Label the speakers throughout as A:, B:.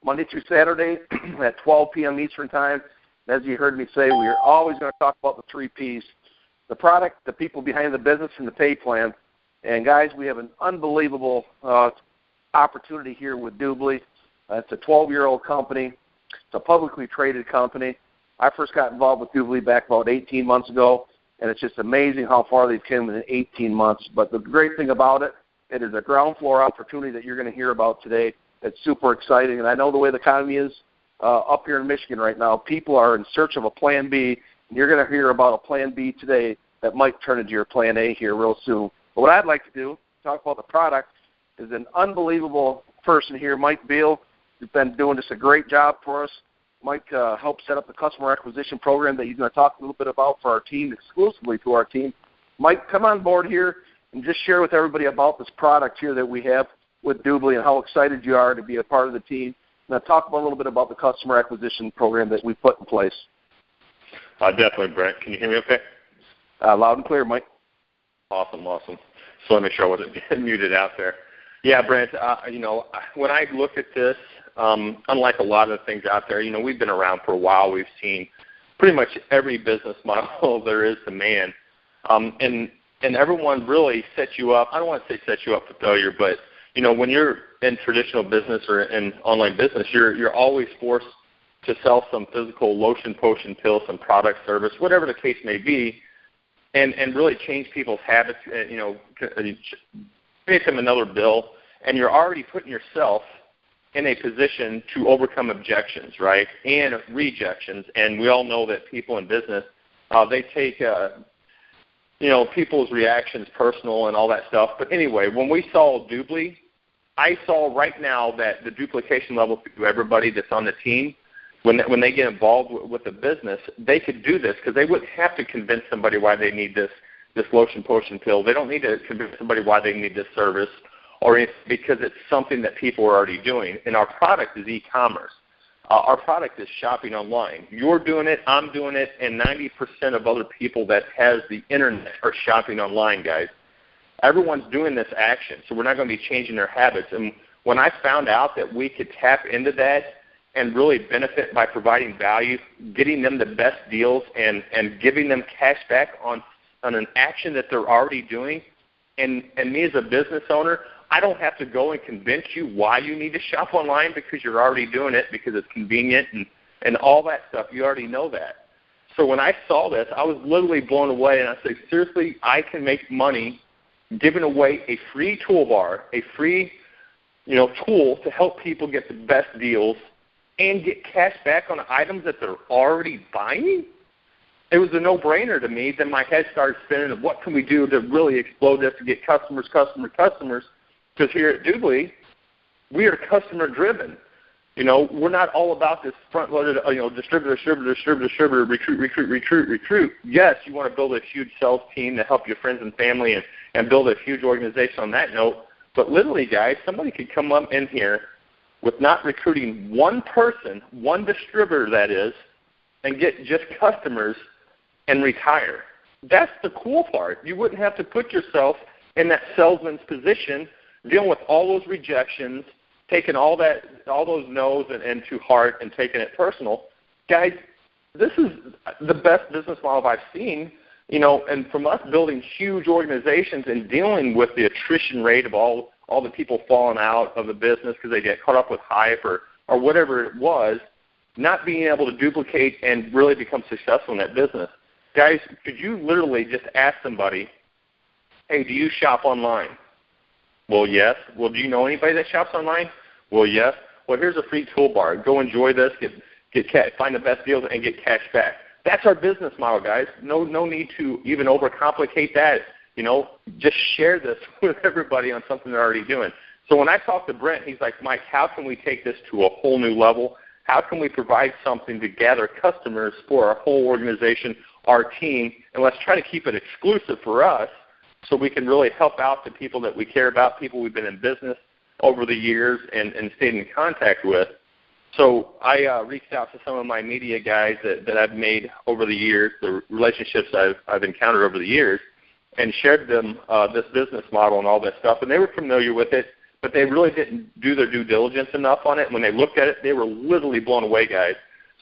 A: Monday through Saturday at 12 p.m. Eastern Time. As you heard me say, we are always going to talk about the 3 Ps: the product, the people behind the business, and the pay plan. And, guys, we have an unbelievable opportunity here with DubLi. It's a 12-year-old company. It's a publicly traded company. I first got involved with DubLi back about 18 months ago, and it's just amazing how far they've come in 18 months. But the great thing about it, it is a ground floor opportunity that you're going to hear about today. It's super exciting, and I know the way the economy is up here in Michigan right now, people are in search of a plan B, and you're going to hear about a plan B today that might turn into your plan A here real soon. But what I'd like to do, talk about the product, is an unbelievable person here, Mike Beal, who's been doing just a great job for us. Mike helped set up the customer acquisition program that he's going to talk a little bit about for our team, exclusively to our team. Mike, come on board here and just share with everybody about this product here that we have with DubLi and how excited you are to be a part of the team. And I'll talk about a little bit about the customer acquisition program that we put in place.
B: Definitely, Brent. Can you hear me okay?
A: Loud and clear, Mike.
B: Awesome. So let me make sure I wasn't getting muted out there. Yeah, Brent, when I look at this, unlike a lot of the things out there, we've been around for a while. We've seen pretty much every business model there is to man. And everyone really sets you up. I don't want to say set you up for failure, but, when you're in traditional business or in online business, you're always forced to sell some physical lotion, potion, pill, some product, service, whatever the case may be, and really change people's habits, make them another bill, and you're already putting yourself in a position to overcome objections, right, and rejections. And we all know that people in business, they take, people's reactions personal and all that stuff. But anyway, when we saw DubLi, I saw right now that the duplication level to everybody that's on the team, when they get involved with the business, they could do this because they wouldn't have to convince somebody why they need this lotion, potion, pill. They don't need to convince somebody why they need this service, or because it's something that people are already doing. And our product is e-commerce. Our product is shopping online. You're doing it, I'm doing it, and 90% of other people that has the internet are shopping online, guys. Everyone's doing this action, so we're not going to be changing their habits. And when I found out that we could tap into that and really benefit by providing value, getting them the best deals, and giving them cash back on an action that they're already doing, and me as a business owner, I don't have to go and convince you why you need to shop online because you're already doing it because it's convenient and all that stuff. You already know that. So when I saw this, I was literally blown away, and I said, seriously, I can make money giving away a free toolbar, a free tool to help people get the best deals and get cash back on items that they're already buying? It was a no-brainer to me. Then my head started spinning of what can we do to really explode this to get customers. Because here at DubLi, we are customer-driven. We're not all about this front-loaded, distributor, recruit. Yes, you want to build a huge sales team to help your friends and family and build a huge organization on that note. But literally, guys, somebody could come up in here with not recruiting one person, one distributor that is, and get just customers and retire. That's the cool part. You wouldn't have to put yourself in that salesman's position, dealing with all those rejections, taking all those no's and to heart and taking it personal. Guys, this is the best business model I've seen, and from us building huge organizations and dealing with the attrition rate of all the people falling out of the business because they get caught up with hype or whatever it was, not being able to duplicate and really become successful in that business. Guys, could you literally just ask somebody, hey, do you shop online? Well, yes. Well, do you know anybody that shops online? Well, yes. Well, here's a free toolbar. Go enjoy this, find the best deals, and get cash back. That's our business model, guys. No need to even overcomplicate that. Just share this with everybody on something they're already doing. So when I talked to Brent, he's like, Mike, how can we take this to a whole new level? How can we provide something to gather customers for our whole organization, our team, and let's try to keep it exclusive for us so we can really help out the people that we care about, people we've been in business over the years and stayed in contact with. So I reached out to some of my media guys that I've made over the years, the relationships I've encountered over the years, and shared them this business model and all that stuff. And they were familiar with it, but they really didn't do their due diligence enough on it. When they looked at it, they were literally blown away, guys.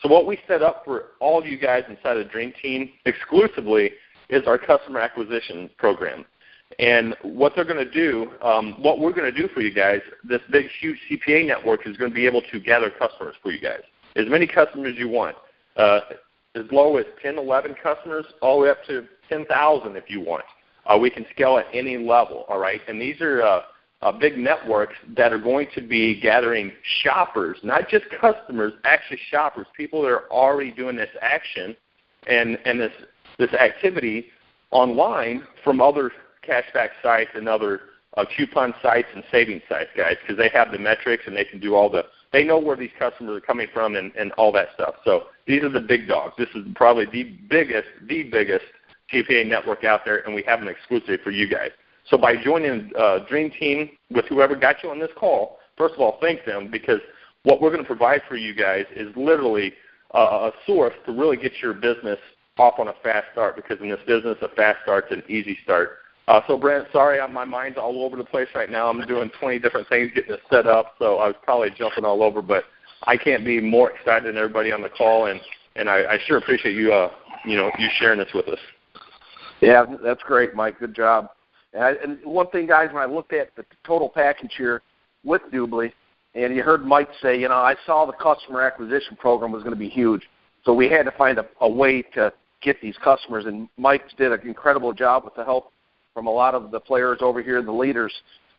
B: So what we set up for all of you guys inside of Dream Team exclusively is our customer acquisition program. And what they're going to do, what we're going to do for you guys, this big, huge CPA network is going to be able to gather customers for you guys. As many customers as you want. As low as 10, 11 customers, all the way up to 10,000 if you want. We can scale at any level, all right? And these are big networks that are going to be gathering shoppers, not just customers, actually shoppers, people that are already doing this action and this activity online from other cashback sites and other coupon sites and savings sites, guys, because they have the metrics and they can do they know where these customers are coming from and all that stuff. So these are the big dogs. This is probably the biggest CPA network out there, and we have an exclusive for you guys. So by joining Dream Team with whoever got you on this call, first of all, thank them, because what we're going to provide for you guys is literally a source to really get your business off on a fast start, because in this business, a fast start's an easy start. So, Brent, sorry, my mind's all over the place right now. I'm doing 20 different things getting this set up, so I was probably jumping all over, but I can't be more excited than everybody on the call, and I sure appreciate you, you sharing this with us.
A: Yeah, that's great, Mike. Good job. And one thing, guys, when I looked at the total package here with DubLi, and you heard Mike say, I saw the customer acquisition program was going to be huge, so we had to find a way to get these customers, and Mike did an incredible job with the help from a lot of the players over here, the leaders.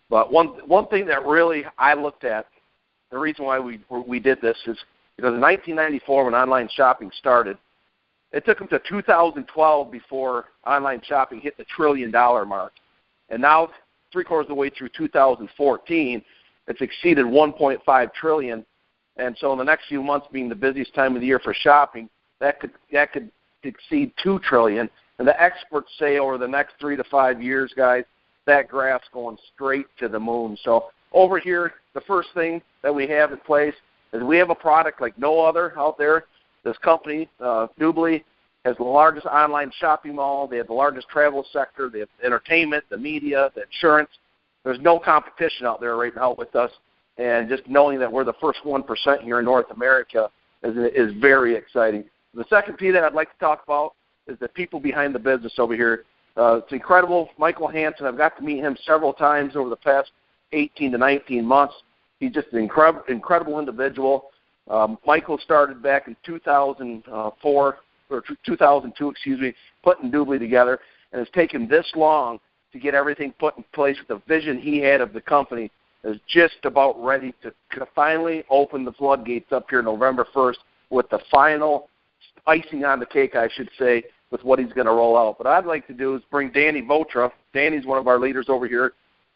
A: But one thing that really I looked at, the reason why we did this is because in 1994 when online shopping started, it took them to 2012 before online shopping hit the $1 trillion mark. And now, three-quarters of the way through 2014, it's exceeded $1.5 trillion. And so in the next few months being the busiest time of the year for shopping, that could exceed $2 trillion. And the experts say over the next 3 to 5 years, guys, that graph's going straight to the moon. So over here, the first thing that we have in place is we have a product like no other out there. This company, DubLi, has the largest online shopping mall. They have the largest travel sector. They have entertainment, the media, the insurance. There's no competition out there right now with us. And just knowing that we're the first 1% here in North America is very exciting. The second piece that I'd like to talk about is the people behind the business over here. It's incredible. Michael Hansen, I've got to meet him several times over the past 18 to 19 months. He's just an incredible individual. Michael started back in 2004, or 2002, putting DubLi together, and it's taken this long to get everything put in place with the vision he had of the company. Is just about ready to finally open the floodgates up here November 1st with the final icing on the cake, I should say, with what he's going to roll out. What I'd like to do is bring Danny Votra. Danny's one of our leaders over here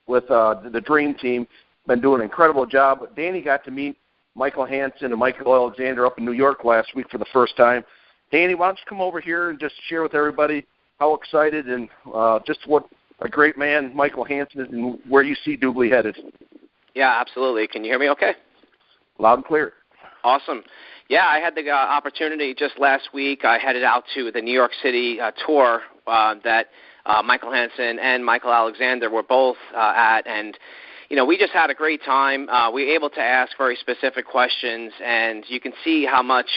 A: with the Dream Team. Been doing an incredible job. But Danny got to meet Michael Hansen and Michael Alexander up in New York last week for the first time. Danny, why don't you come over here and just share with everybody how excited and just what a great man Michael Hansen is and where you see DubLi headed.
C: Yeah, absolutely. Can you hear me okay?
A: Loud and clear.
C: Awesome. Yeah, I had the opportunity just last week. I headed out to the New York City tour that Michael Hansen and Michael Alexander were both at, and we just had a great time. We were able to ask very specific questions, and you can see how much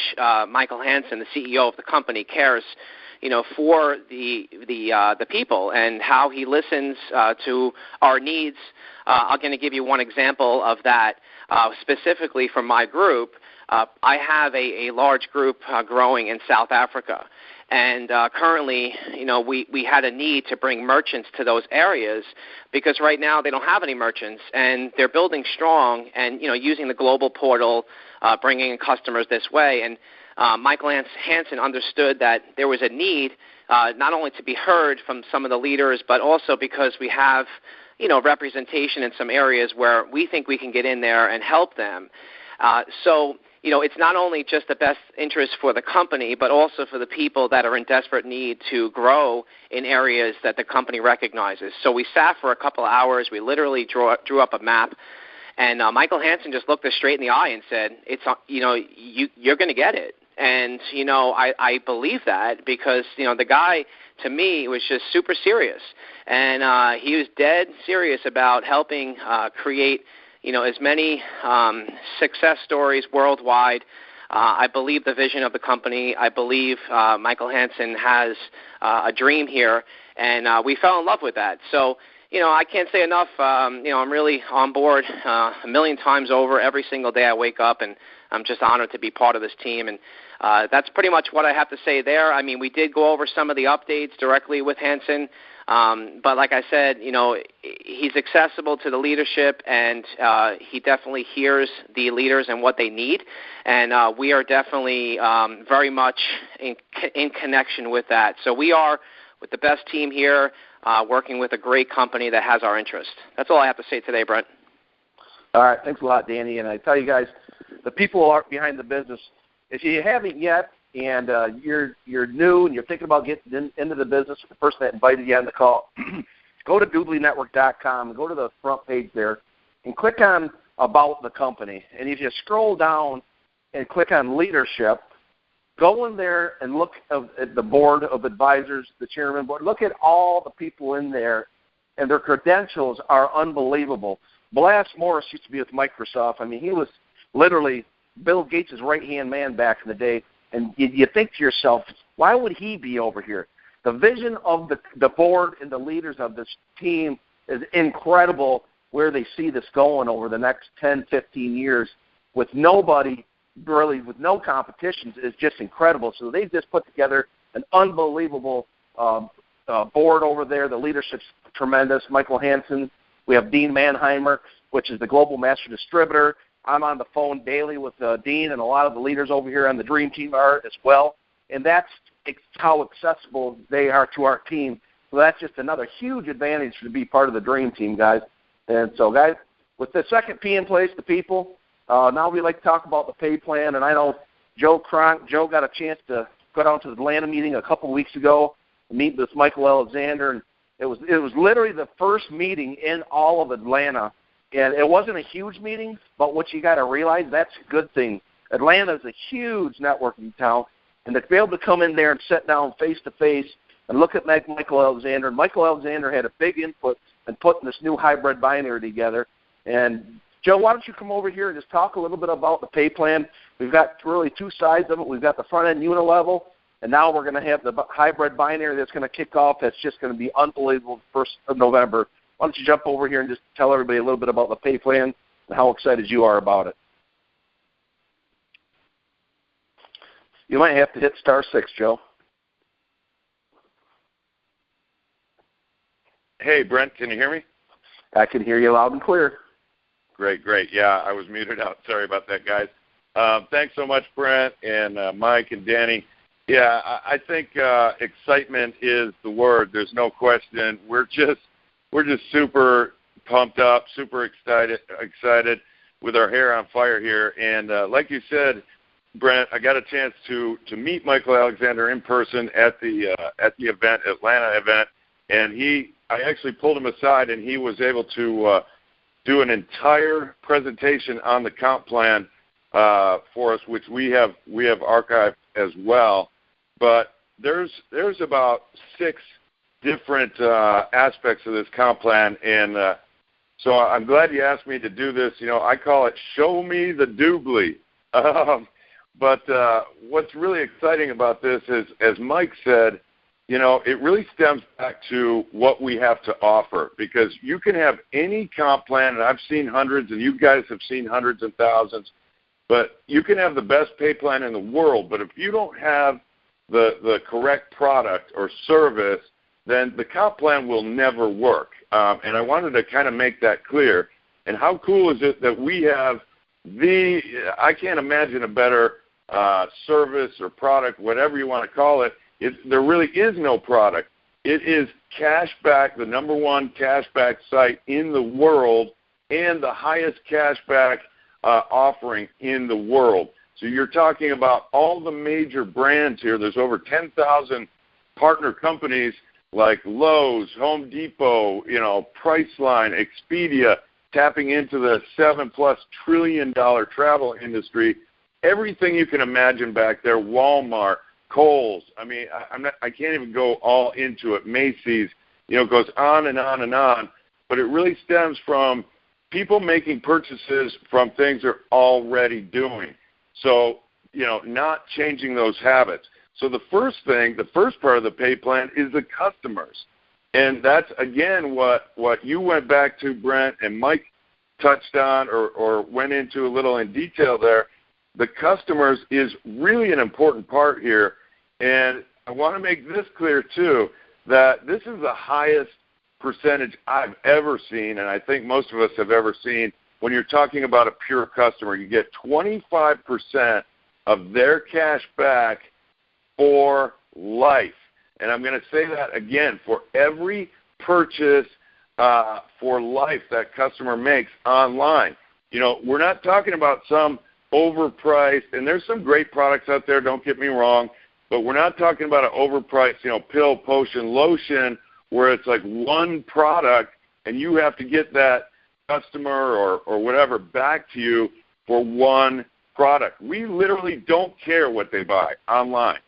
C: Michael Hansen, the CEO of the company, cares, for the people and how he listens to our needs. I'm going to give you one example of that specifically from my group. I have a large group growing in South Africa, and currently, we had a need to bring merchants to those areas because right now they don't have any merchants, and they're building strong and, using the global portal, bringing in customers this way. And Michael Hansen understood that there was a need not only to be heard from some of the leaders, but also because we have, representation in some areas where we think we can get in there and help them. So it's not only just the best interest for the company, but also for the people that are in desperate need to grow in areas that the company recognizes. So we sat for a couple of hours. We literally drew up a map, and Michael Hansen just looked us straight in the eye and said, "It's you're going to get it." And I believe that because the guy, to me, was just super serious, and he was dead serious about helping create as many success stories worldwide. I believe the vision of the company. I believe Michael Hansen has a dream here, and we fell in love with that. So, I can't say enough. I'm really on board a million times over every single day I wake up, and I'm just honored to be part of this team. And that's pretty much what I have to say there. I mean, we did go over some of the updates directly with Hansen. But like I said, he's accessible to the leadership, and he definitely hears the leaders and what they need. And we are definitely very much in connection with that. So we are with the best team here, working with a great company that has our interest. That's all I have to say today, Brent.
A: All right. Thanks a lot, Danny. And I tell you guys, the people are behind the business, if you haven't yet, and you're new and you're thinking about getting into the business, the person that invited you on the call, go to DubLiNetwork.com, go to the front page there, and click on About the Company. And if you scroll down and click on Leadership, go in there and look at the board of advisors, the chairman board. Look at all the people in there, and their credentials are unbelievable. Blas Morris used to be with Microsoft. I mean, he was literally Bill Gates' right-hand man back in the day. And you think to yourself, why would he be over here? The vision of the board and the leaders of this team is incredible, where they see this going over the next 10, 15 years with nobody, really with no competitions, is just incredible. So they've just put together an unbelievable board over there. The leadership's tremendous. Michael Hansen. We have Dean Manheimer, which is the global master distributor. I'm on the phone daily with Dean, and a lot of the leaders over here on the Dream Team are as well. And that's how accessible they are to our team. So that's just another huge advantage to be part of the Dream Team, guys. And so, guys, with the second P in place, the people, now we'd like to talk about the pay plan. And I know Joe got a chance to go down to the Atlanta meeting a couple of weeks ago and meet with Michael Alexander. And it was literally the first meeting in all of Atlanta. And it wasn't a huge meeting, but what you got to realize, that's a good thing. Atlanta is a huge networking town, and to be able to come in there and sit down face-to-face and look at Michael Alexander. Michael Alexander had a big input in putting this new hybrid binary together. And, Joe, why don't you come over here and just talk a little bit about the pay plan. We've got really two sides of it. We've got the front-end unilevel, and now we're going to have the hybrid binary that's going to kick off. That's just going to be unbelievable the 1st of November. Why don't you jump over here and just tell everybody a little bit about the pay plan and how excited you are about it. You might have to hit *6, Joe.
D: Hey, Brent, can you hear me?
A: I can hear you loud and clear.
D: Great. Yeah, I was muted out. Sorry about that, guys. Thanks so much, Brent and Mike and Danny. Yeah, I think excitement is the word. There's no question. We're just super pumped up, super excited with our hair on fire here. And like you said, Brent, I got a chance to meet Michael Alexander in person at the event, Atlanta event, and I actually pulled him aside, and he was able to do an entire presentation on the comp plan for us, which we have archived as well. But there's about 6 different aspects of this comp plan, and so I'm glad you asked me to do this. I call it Show Me the DubLi. But what's really exciting about this is, as Mike said, it really stems back to what we have to offer, because you can have any comp plan, and I've seen hundreds, and you guys have seen hundreds and thousands, but you can have the best pay plan in the world, but if you don't have the correct product or service, then the comp plan will never work. And I wanted to kind of make that clear. And how cool is it that we have I can't imagine a better service or product, whatever you want to call it. There really is no product. It is CashBack, the #1 cashback site in the world, and the highest cashback offering in the world. So you're talking about all the major brands here. There's over 10,000 partner companies like Lowe's, Home Depot, Priceline, Expedia, tapping into the $7+ trillion travel industry. Everything you can imagine back there, Walmart, Kohl's. I mean, I can't even go all into it. Macy's, it goes on and on and on. But it really stems from people making purchases from things they're already doing. So, not changing those habits. So the first part of the pay plan is the customers. And that's, again, what you went back to, Brent, and Mike touched on or went into a little in detail there. The customers is really an important part here. And I want to make this clear, too, that this is the highest percentage I've ever seen, and I think most of us have ever seen. When you're talking about a pure customer, you get 25% of their cash back for life. And I'm going to say that again, for every purchase for life that customer makes online. We're not talking about some overpriced, and there's some great products out there, don't get me wrong, but we're not talking about an overpriced, pill, potion, lotion, where it's like one product and you have to get that customer or whatever back to you for one product. We literally don't care what they buy online.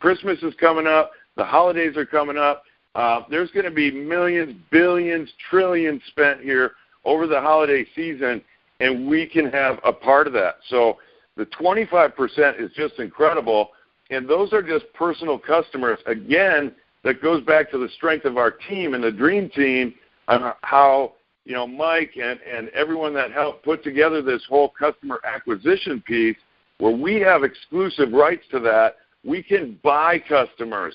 D: Christmas is coming up. The holidays are coming up. There's going to be millions, billions, trillions spent here over the holiday season, and we can have a part of that. So the 25% is just incredible, and those are just personal customers. Again, that goes back to the strength of our team and the Dream Team on how, Mike and everyone that helped put together this whole customer acquisition piece where we have exclusive rights to that. We can buy customers,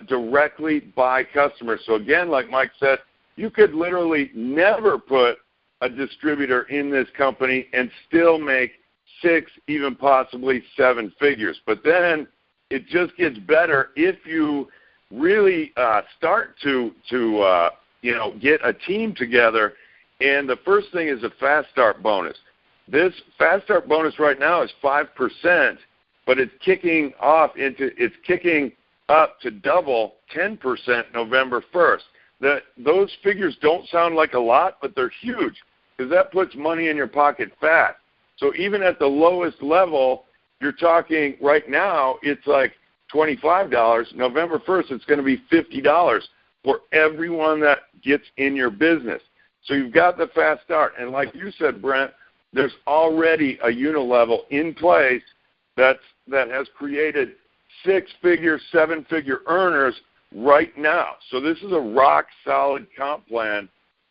D: directly buy customers. So, again, like Mike said, you could literally never put a distributor in this company and still make 6, even possibly 7 figures. But then it just gets better if you really start to get a team together. And the first thing is a fast start bonus. This fast start bonus right now is 5%. But it's kicking up to double 10% November 1st. Those figures don't sound like a lot, but they're huge because that puts money in your pocket fast. So even at the lowest level, you're talking right now, it's like $25. November 1st, it's going to be $50 for everyone that gets in your business. So you've got the fast start. And like you said, Brent, there's already a unilevel in place that has created 6-figure, 7-figure earners right now. So this is a rock-solid comp plan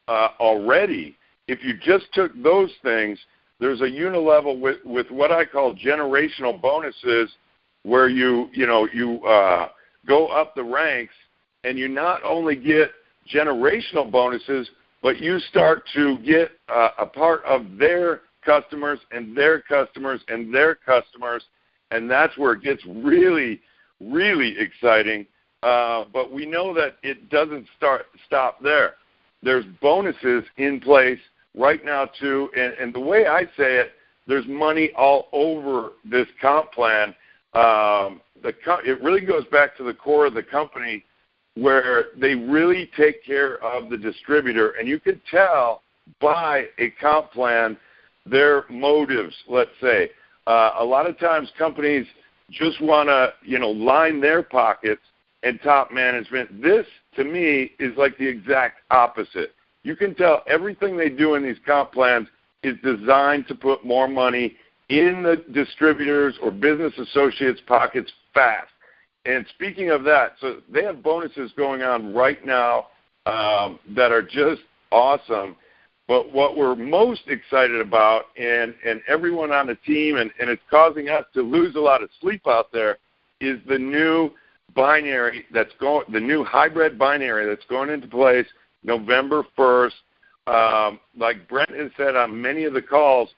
D: already. If you just took those things, there's a unilevel with what I call generational bonuses where you go up the ranks and you not only get generational bonuses, but you start to get a part of their customers and their customers and their customers. And that's where it gets really, really exciting. But we know that it doesn't stop there. There's bonuses in place right now, too. And the way I say it, there's money all over this comp plan. It really goes back to the core of the company where they really take care of the distributor. And you can tell by a comp plan their motives, let's say. A lot of times companies just want to, line their pockets and top management. This, to me, is like the exact opposite. You can tell everything they do in these comp plans is designed to put more money in the distributors or business associates' pockets fast. And speaking of that, so they have bonuses going on right now that are just awesome. But what we're most excited about, and everyone on the team, and it's causing us to lose a lot of sleep out there, is the new binary the new hybrid binary that's going into place November 1st. Like Brent has said on many of the calls,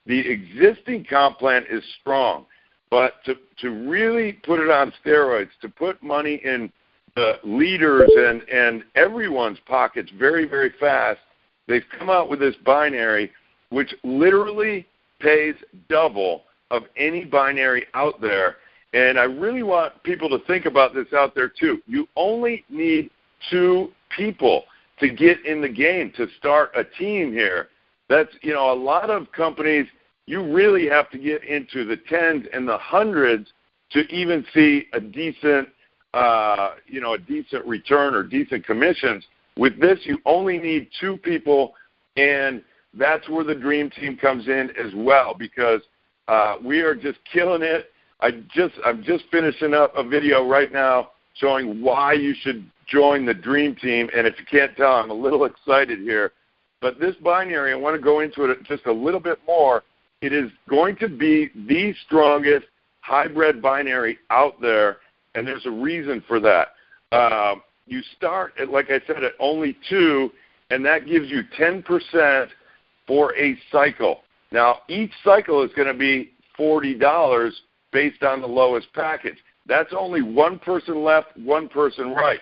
D: the existing comp plan is strong. But to really put it on steroids, to put money in the leaders and everyone's pockets very, very fast, they've come out with this binary which literally pays double of any binary out there. And I really want people to think about this out there too. You only need 2 people to get in the game, to start a team here. That's, a lot of companies, you really have to get into the tens and the hundreds to even see a decent, a decent return or decent commissions. With this, you only need 2 people And that's where the Dream Team comes in as well, because we are just killing it. I'm just finishing up a video right now showing why you should join the Dream Team. And if you can't tell, I'm a little excited here. But this binary, I want to go into it just a little bit more. It is going to be the strongest hybrid binary out there, and there's a reason for that. You start, like I said, at only 2, and that gives you 10% for a cycle. Now, each cycle is going to be $40 based on the lowest package. That's only one person left, one person right.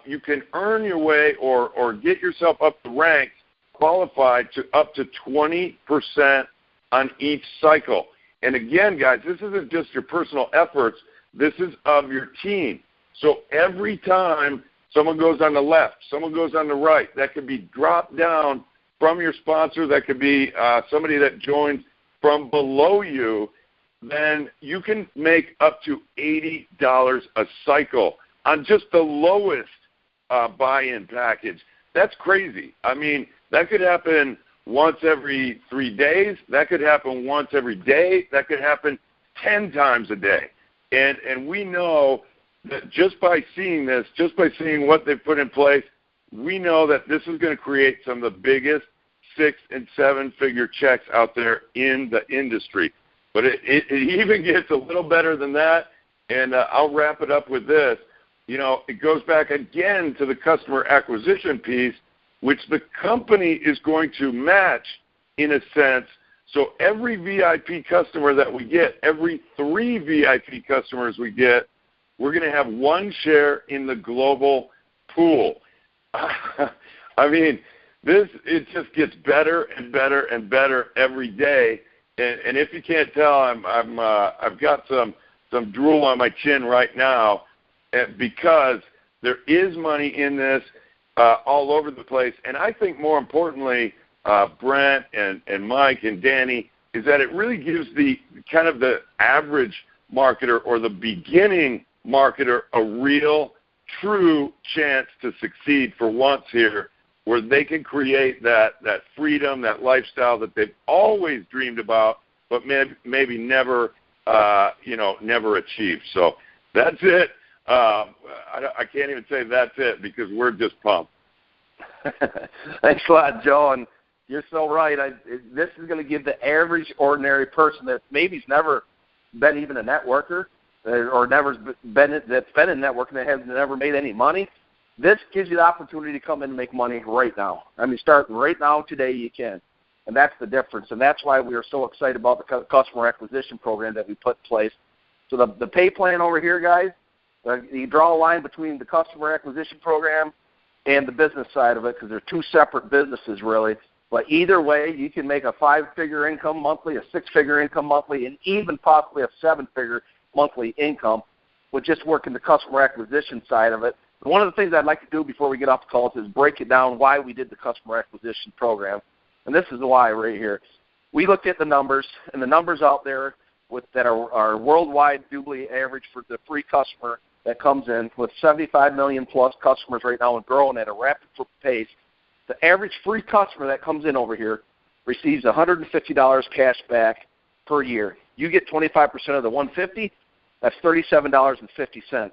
D: You can earn your way or get yourself up the ranks, qualified to up to 20% on each cycle. And again, guys, this isn't just your personal efforts. This is of your team. So every time someone goes on the left, someone goes on the right, that could be dropped down from your sponsor, that could be somebody that joins from below you, then you can make up to $80 a cycle on just the lowest buy-in package. That's crazy. I mean, that could happen once every 3 days. That could happen once every day. That could happen 10 times a day. And we know that just by seeing this, just by seeing what they've put in place, we know that this is going to create some of the biggest 6- and 7-figure checks out there in the industry. But it even gets a little better than that, and I'll wrap it up with this. You know, it goes back again to the customer acquisition piece, which the company is going to match in a sense. So every VIP customer that we get, every 3 VIP customers we get, we're going to have 1 share in the global pool. I mean, it just gets better and better and better every day. And if you can't tell, I've got some drool on my chin right now, because there is money in this all over the place. And I think more importantly, Brent and Mike and Danny, is that it really gives the kind of the average marketer or the beginning marketer a real, true chance to succeed for once here, where they can create that freedom, that lifestyle that they've always dreamed about, but maybe never, never achieved. So that's it. I can't even say that's it, because we're just pumped.
A: Thanks a lot, Joe. And you're so right. This is going to give the average, ordinary person that maybe's never been even a networker, or that's been in networking that has never made any money. This gives you the opportunity to come in and make money right now. I mean, starting right now, today, you can. And that's the difference. And that's why we are so excited about the customer acquisition program that we put in place. So the pay plan over here, guys, you draw a line between the customer acquisition program and the business side of it, because they're 2 separate businesses, really. But either way, you can make a 5-figure income monthly, a 6-figure income monthly, and even possibly a 7-figure monthly income with just working the customer acquisition side of it. One of the things I'd like to do before we get off the calls is break it down why we did the customer acquisition program. And this is the why right here. We looked at the numbers, and the numbers out there that are worldwide DubLi average for the free customer that comes in, with 75 million plus customers right now and growing at a rapid pace. The average free customer that comes in over here receives $150 cash back per year. You get 25% of the $150, that's $37.50.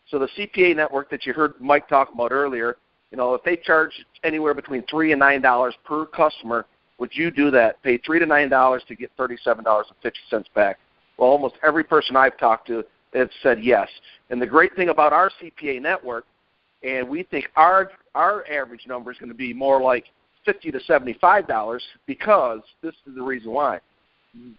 A: So the CPA network that you heard Mike talk about earlier, if they charge anywhere between $3 and $9 per customer, would you do that? Pay $3 to $9 to get $37.50 back? Well, almost every person I've talked to has said yes. And the great thing about our CPA network, and we think our average number is going to be more like $50 to $75, because this is the reason why.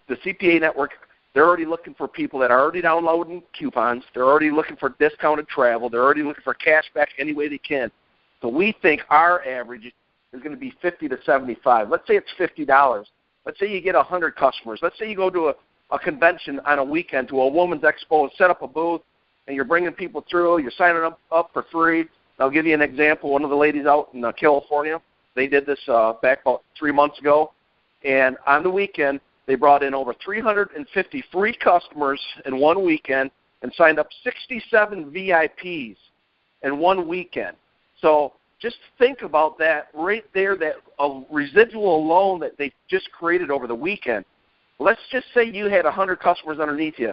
A: The CPA network, they're already looking for people that are already downloading coupons. They're already looking for discounted travel. They're already looking for cash back any way they can. So we think our average is going to be $50 to $75. Let's say it's $50. Let's say you get 100 customers. Let's say you go to a convention on a weekend, to a women's expo, and set up a booth, and you're bringing people through. You're signing them up for free. I'll give you an example. One of the ladies out in California, they did this back about 3 months ago, and on the weekend, they brought in over 350 free customers in one weekend and signed up 67 VIPs in one weekend. So Just think about that right there, that a residual loan that they just created over the weekend. Let's just say you had 100 customers underneath you.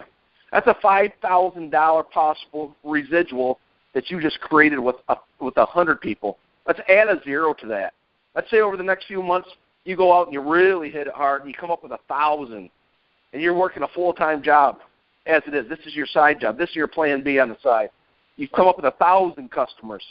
A: That's a $5,000 possible residual that you just created with 100 people. Let's add a zero to that. Let's say over the next few months you go out and you really hit it hard and you come up with 1,000, and you're working a full-time job as it is. This is your side job. This is your plan B on the side. You've come up with 1,000 customers.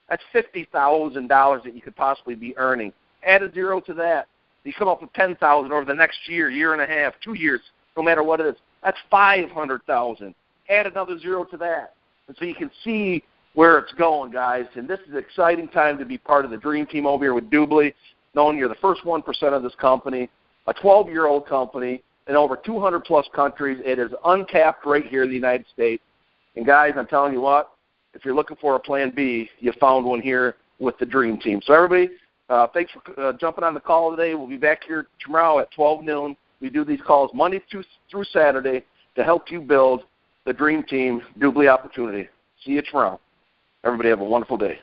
A: That's $50,000 that you could possibly be earning. Add a zero to that. You come up with 10,000 over the next year, year and a half, 2 years, no matter what it is. That's 500,000. Add another zero to that. And so you can see where it's going, guys. And this is an exciting time to be part of the Dream Team over here with DubLi, knowing you're the first 1% of this company, a 12-year-old company in over 200-plus countries. It is uncapped right here in the United States. And, guys, I'm telling you what, if you're looking for a plan B, you found one here with the Dream Team. So, everybody, thanks for jumping on the call today. We'll be back here tomorrow at 12 noon. We do these calls Monday through Saturday to help you build the Dream Team DubLi opportunity. See you tomorrow. Everybody have a wonderful day.